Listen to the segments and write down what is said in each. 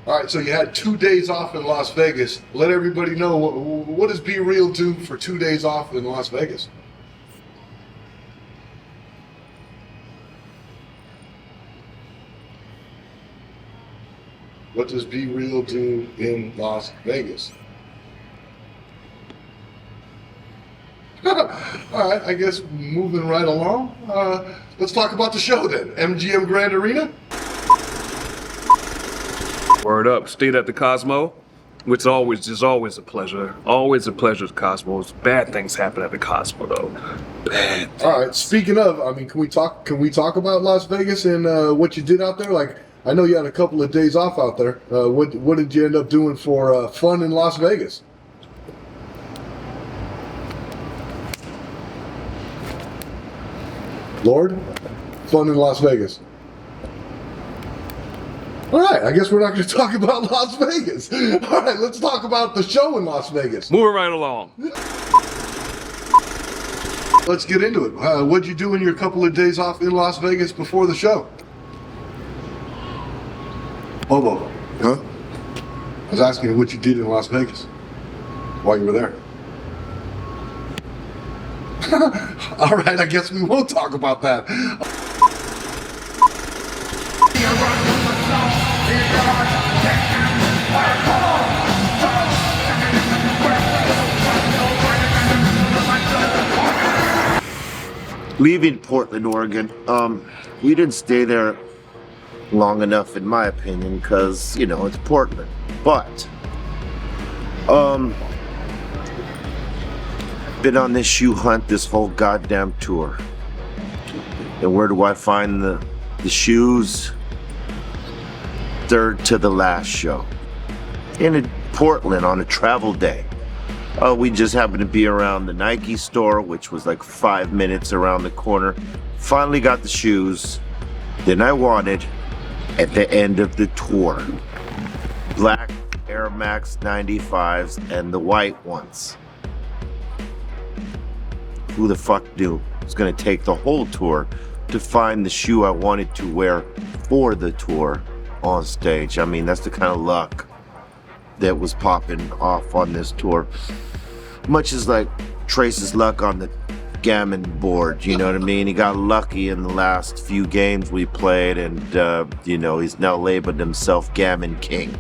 All right, so you had 2 days off in Las Vegas. Let everybody know, what does Be Real do for 2 days off in Las Vegas? What does Be Real do in Las Vegas? All right, I guess moving right along. Let's talk about the show then. MGM Grand Arena. Word up. Stayed at the Cosmo, which is always a pleasure. Always a pleasure at Cosmos. Bad things happen at the Cosmo though. Bad. All right. Speaking of, I mean, can we talk about Las Vegas and what you did out there? Like, I know you had a couple of days off out there. What did you end up doing for fun in Las Vegas? Lord, fun in Las Vegas. All right, I guess we're not going to talk about Las Vegas. All right, let's talk about the show in Las Vegas. Moving right along. Let's get into it. What'd you do in your couple of days off in Las Vegas before the show? Bobo. Huh? I was asking you what you did in Las Vegas while you were there. All right, I guess we won't talk about that. Leaving Portland, Oregon, we didn't stay there long enough, in my opinion, because, you know, it's Portland. But, been on this shoe hunt this whole goddamn tour. And where do I find the shoes? Third to the last show. In Portland on a travel day. We just happened to be around the Nike store, which was like 5 minutes around the corner. Finally got the shoes that I wanted at the end of the tour. Black Air Max 95s and the white ones. Who the fuck knew it was gonna take the whole tour to find the shoe I wanted to wear for the tour on stage? I mean, that's the kind of luck that was popping off on this tour. Much as like Trace's luck on the gammon board, you know what I mean? He got lucky in the last few games we played, and you know, he's now labeled himself Gammon King.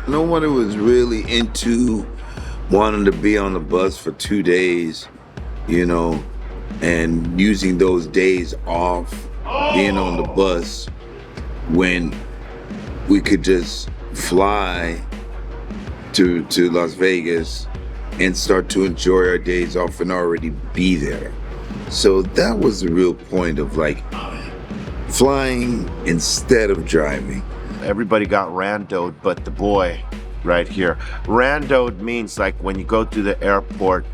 No one was really into wanting to be on the bus for 2 days, you know, and using those days off being on the bus when we could just fly to Las Vegas and start to enjoy our days off and already be there. So that was the real point of like flying instead of driving. Everybody got randoed but the boy right here. Randoed means like when you go to the airport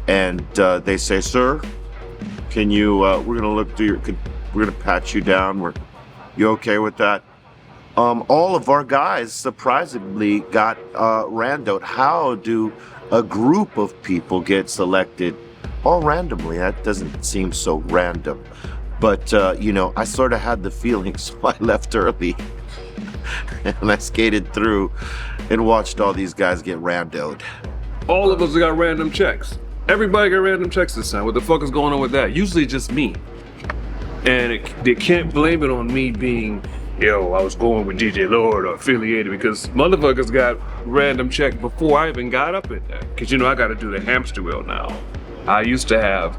and they say, "Sir, can you, we're gonna look through we're gonna pat you down. You okay with that?" All of our guys surprisingly got randoed. How do a group of people get selected all randomly? That doesn't seem so random. But, you know, I sort of had the feeling, so I left early. And I skated through and watched all these guys get randoed. All of us got random checks. Everybody got random checks this time. What the fuck is going on with that? Usually just me. And they can't blame it on me being, yo, I was going with DJ Lord or affiliated, because motherfuckers got random check before I even got up in there. Cause you know I gotta do the hamster wheel now. I used to have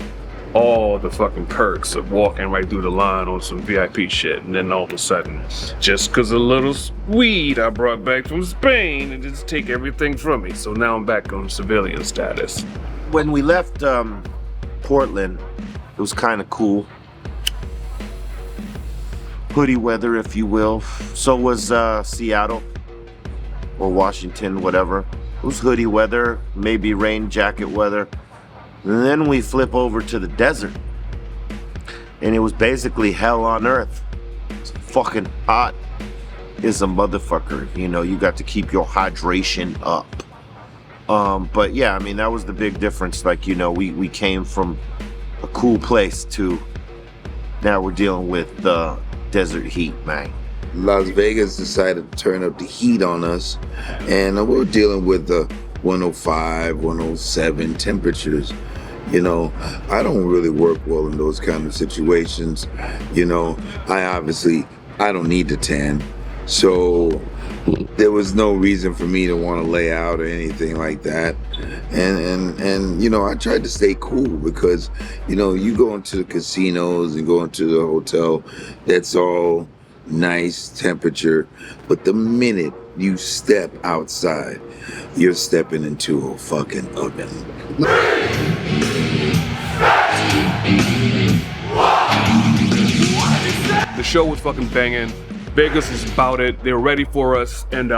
all the fucking perks of walking right through the line on some VIP shit, and then all of a sudden, just cause a little weed I brought back from Spain, and just take everything from me. So now I'm back on civilian status. When we left Portland, it was kind of cool. Hoodie weather, if you will. So was Seattle or Washington, whatever. It was hoodie weather, maybe rain jacket weather. And then we flip over to the desert, and it was basically hell on earth. It's fucking hot as a motherfucker. You know, you got to keep your hydration up. But yeah, I mean, that was the big difference. Like, you know, we came from a cool place to, now we're dealing with desert heat, man. Las Vegas decided to turn up the heat on us, and we're dealing with the 105, 107 temperatures. You know, I don't really work well in those kind of situations. You know, I don't need the tan. So there was no reason for me to want to lay out or anything like that. And you know, I tried to stay cool because, you know, you go into the casinos and go into the hotel, that's all nice temperature. But the minute you step outside, you're stepping into a fucking oven. The show was fucking banging. Vegas is about it. They were ready for us. And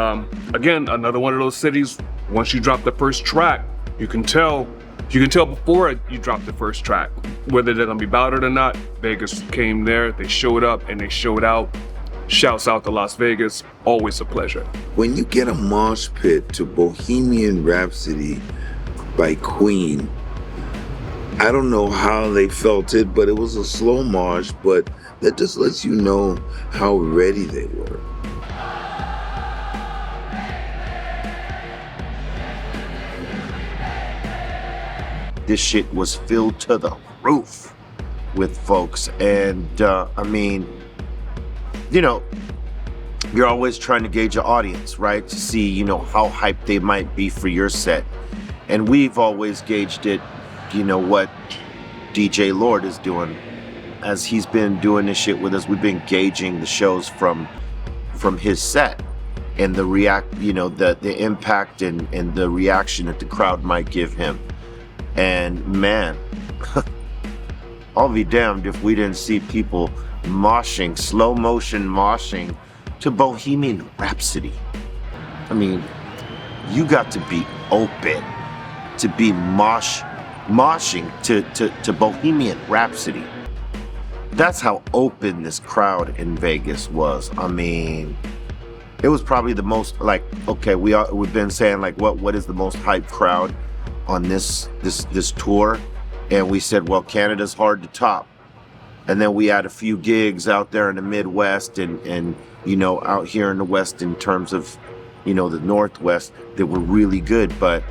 again, another one of those cities, once you drop the first track, you can tell before you drop the first track, whether they're gonna be about it or not. Vegas came there, they showed up and they showed out. Shouts out to Las Vegas, always a pleasure. When you get a mosh pit to Bohemian Rhapsody by Queen, I don't know how they felt it, but it was a slow mosh, but that just lets you know how ready they were. This shit was filled to the roof with folks. And I mean, you know, you're always trying to gauge your audience, right? To see, you know, how hyped they might be for your set. And we've always gauged it, you know, what DJ Lord is doing. As he's been doing this shit with us, we've been gauging the shows from his set and the impact and the reaction that the crowd might give him. And man, I'll be damned if we didn't see people moshing, slow motion moshing to Bohemian Rhapsody. I mean, you got to be open to be moshing to Bohemian Rhapsody. That's how open this crowd in Vegas was. I mean, it was probably the most, like, okay, we've been saying like what is the most hyped crowd on this tour, and we said, well, Canada's hard to top. And then we had a few gigs out there in the Midwest and you know, out here in the West in terms of, you know, the Northwest that were really good. But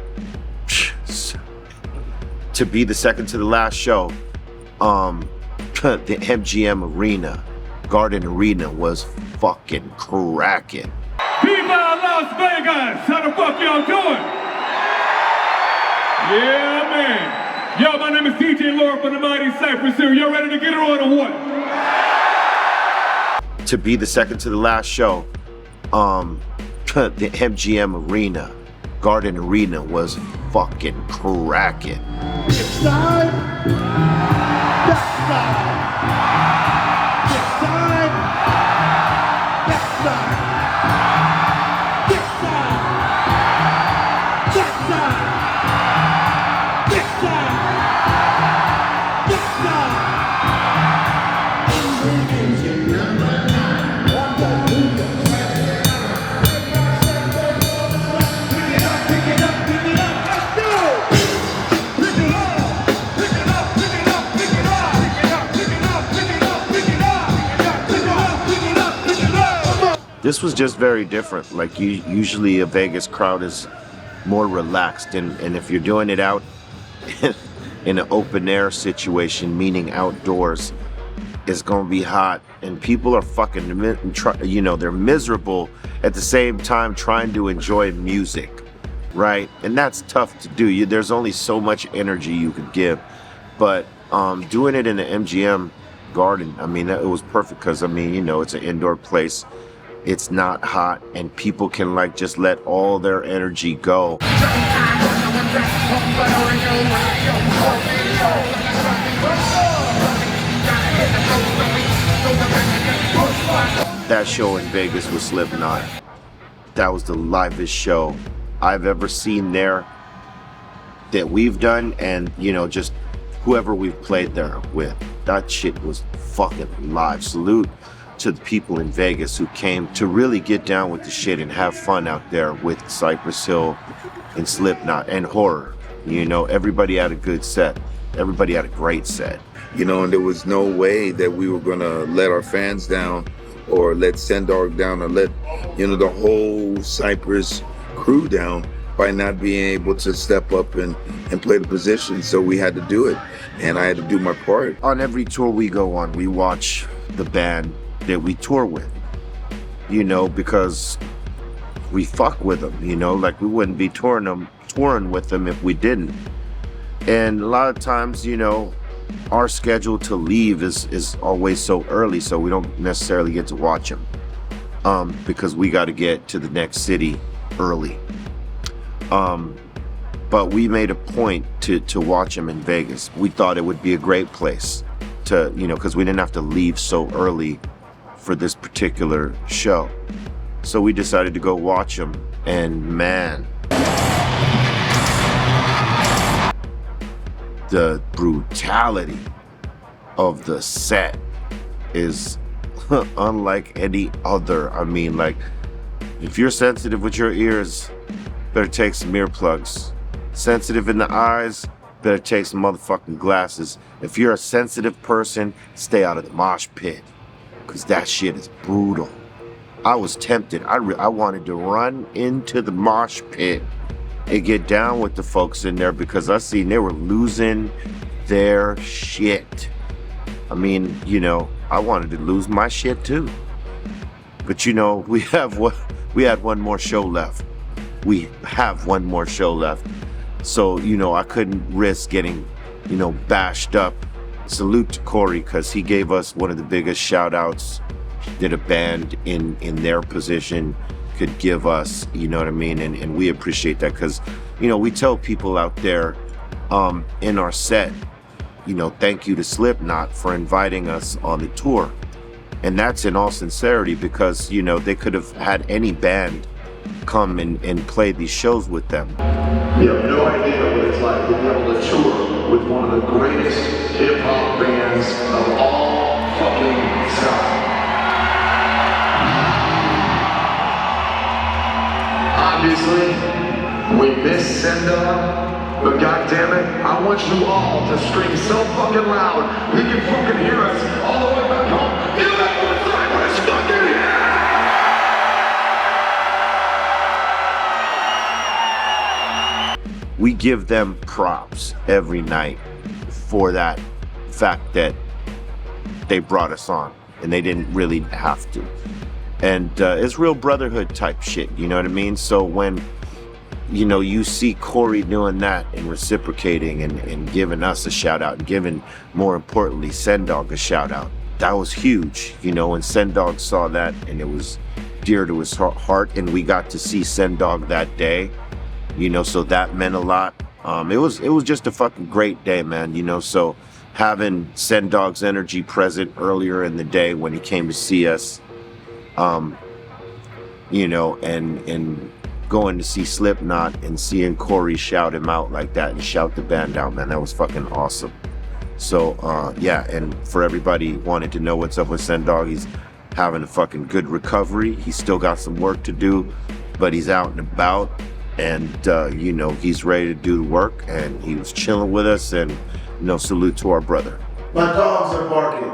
to be the second to the last show, the MGM Arena, Garden Arena was fucking cracking. Viva Las Vegas! How the fuck y'all doing? Yeah, man. Yo, my name is DJ Lord from the Mighty Cypress Hill. Y'all ready to get it on or what? To be the second to the last show, the MGM Arena, Garden Arena was fucking cracking. This side, that side. This side, that side. This side, that side. This side, that side. This was just very different. Like, usually a Vegas crowd is more relaxed, and if you're doing it out in an open air situation, meaning outdoors, it's gonna be hot, and people are fucking, you know, they're miserable at the same time trying to enjoy music, right? And that's tough to do. There's only so much energy you could give, but doing it in the MGM Garden, I mean, it was perfect because, I mean, you know, it's an indoor place. It's not hot, and people can like just let all their energy go. That show in Vegas with Slipknot, that was the livest show I've ever seen there that we've done, and you know, just whoever we've played there with. That shit was fucking live. Salute to the people in Vegas who came to really get down with the shit and have fun out there with Cypress Hill and Slipknot and Horror. You know, everybody had a good set. Everybody had a great set. you know, and there was no way that we were gonna let our fans down or let Sendog down or let, you know, the whole Cypress crew down by not being able to step up and play the position. So we had to do it, and I had to do my part. On every tour we go on, we watch the band that we tour with, you know, because we fuck with them, you know, like we wouldn't be touring with them if we didn't. And a lot of times, you know, our schedule to leave is always so early, so we don't necessarily get to watch them because we got to get to the next city early. But we made a point to watch them in Vegas. We thought it would be a great place to, you know, because we didn't have to leave so early for this particular show. So we decided to go watch them, and man, the brutality of the set is unlike any other. I mean, like, if you're sensitive with your ears, better take some earplugs. Sensitive in the eyes, better take some motherfucking glasses. If you're a sensitive person, stay out of the mosh pit, because that shit is brutal. I was tempted. I wanted to run into the mosh pit and get down with the folks in there, because I seen they were losing their shit. I mean, you know, I wanted to lose my shit too. But you know, we had one more show left. We have one more show left. So, you know, I couldn't risk getting, you know, bashed up. Salute to Corey, because he gave us one of the biggest shout outs that a band in their position could give us, you know what I mean? And we appreciate that, because, you know, we tell people out there in our set, you know, thank you to Slipknot for inviting us on the tour. And that's in all sincerity, because, you know, they could have had any band come and play these shows with them. You have no idea what it's like to be able to tour with one of the greatest hip-hop bands of all fucking time. Obviously, we miss Sendog, but goddammit, I want you all to scream so fucking loud we can fucking hear us all the way back home. You know what Cypress fucking here! We give them props every night for that fact that they brought us on, and they didn't really have to. And it's real brotherhood type shit, you know what I mean? So when, you know, you see Corey doing that and reciprocating and giving us a shout out, and giving, more importantly, Sendog a shout out, that was huge, you know. And Sendog saw that, and it was dear to his heart, and we got to see Sendog that day, you know, so that meant a lot. It was just a fucking great day, man, you know. So having Sendog's energy present earlier in the day when he came to see us, you know, and going to see Slipknot and seeing Corey shout him out like that and shout the band out, man, that was fucking awesome. So yeah, and for everybody wanting to know what's up with Sendog, he's having a fucking good recovery. He's still got some work to do, but he's out and about, and you know, he's ready to do the work, and he was chilling with us. And, you know, salute to our brother. My dogs are barking.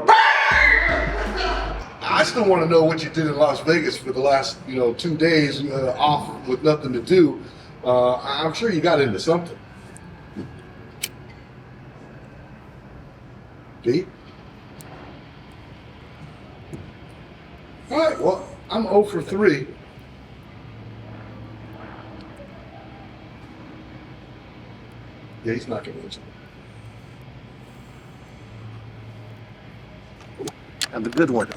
I still want to know what you did in Las Vegas for the last, you know, 2 days off with nothing to do. I'm sure you got into something. Pete? All right, well, I'm 0 for 3. Yeah, he's not going to answer. Have a good one.